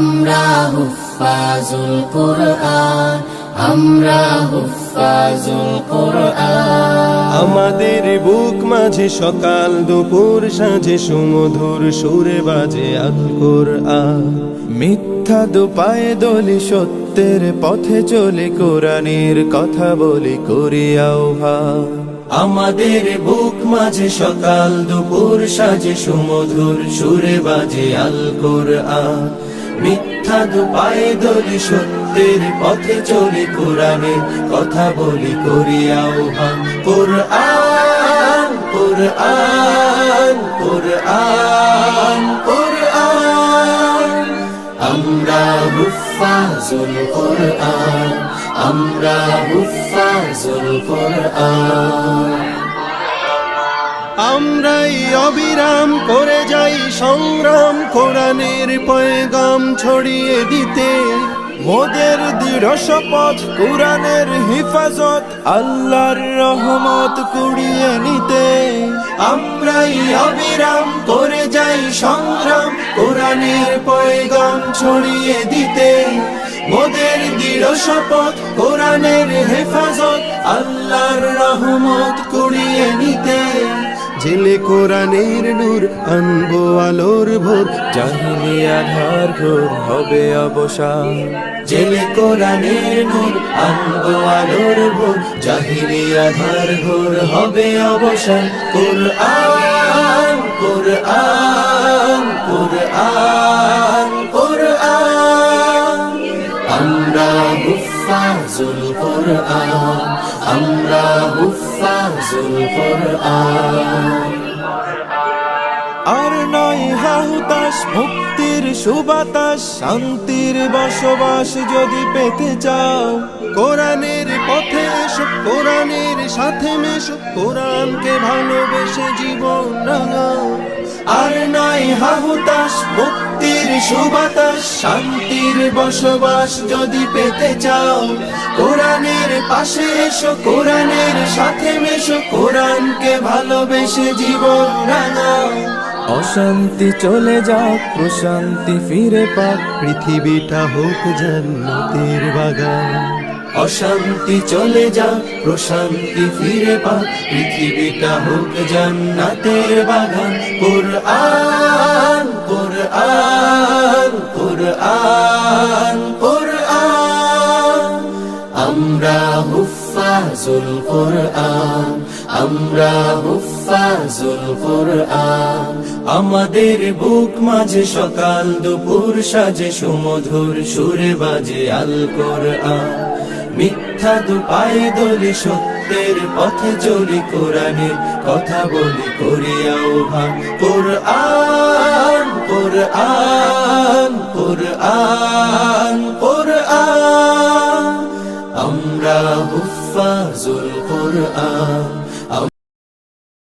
আমরা হুফাজুল কুরআন, আমরা হুফাজুল কুরআন। আমাদের বুক মাঝে সকাল দুপুর সাঁঝে সুমধুর সুরে বাজে আল কুরআন। মিথ্যা দুপায়ে দলি সত্যের পথে চলে কোরআনের কথা বলি করি আহ্বান। আমাদের বুক মাঝে সকাল দুপুর সাজে সুমধুর সুরে বাজে আল কুরআন। মিথ্যা দুপায়ে দলি সত্যের পথে চলে কোরআনের কথা বলি করি আহ্বান। কুরআন কুরআন কুরআন কুরআন। আমরা হুফাজুল কুরআন, আমরা হুফাজুল কুরআন। আমরাই অবিরাম করে যাই সংগ্রাম কোরআনের পয়গাম ছড়িয়ে দিতে। মোদের দৃঢ় শপথ কোরআনের হিফাজত আল্লাহর রহমত কুড়িয়ে নিতে। আমরাই অবিরাম করে যাই সংগ্রাম কোরআনের পয়গাম ছড়িয়ে দিতে। মোদের দৃঢ় শপথ কোরআনের হেফাজত আল্লাহর রহমত কুড়িয়ে নিতে। জেলে কোরআনের নূর আনবো আলোর ভোর, জাহিলি আধার ঘোর হবে অবসান। জেলে কোরআনের নূর আনবো আলোর ভোর, জাহিলি আধার ঘোর হবে অবসান। কুরআন কুরআন কুরআন কুরআন। আমরা হুফাজুল কুরআন, আমরা হুফাজুল কুরআন। আর নয় হাহুতাস মুক্তির সুবাতাস, শান্তির বসবাস যদি পেতে চাও কোরআনের পথে এসো, কোরআনের সাথে মেশো, কোরআনকে ভালোবেসে জীবন রাঙাও। আর নয় হাহুতাস মুক্তির সুবাতাস, শান্তির বসবাস যদি পেতে চাও কোরআনের পাশে এসো, কোরআনের সাথে মেশো, কোরআনকে ভালোবেসে জীবন রাঙাও। অশান্তি চলে যাক প্রশান্তি ফিরে পাক, পৃথিবীটা হোক জান্নাতের বাগান। অশান্তি চলে যাক প্রশান্তি ফিরে পাক, পৃথিবীটা হোক জান্নাতের বাগান। কুরআন কুরআন কুরআন কুরআন। আমরা হুফাজুল কুরআন, আমরা হুফাজুল কুরআন। আমাদের বুক মাঝে সকাল দুপুর সাজে সুমধুর সুরে বাজে আল কুরআন। মিথ্যা দুপায়ে দলি সত্যের পথে চলি কোরআনের কথা বলি করি আহ্বান। কুরআন কুরআন কুরআন কুরআন। আমরা হুফাজুল কুরআন,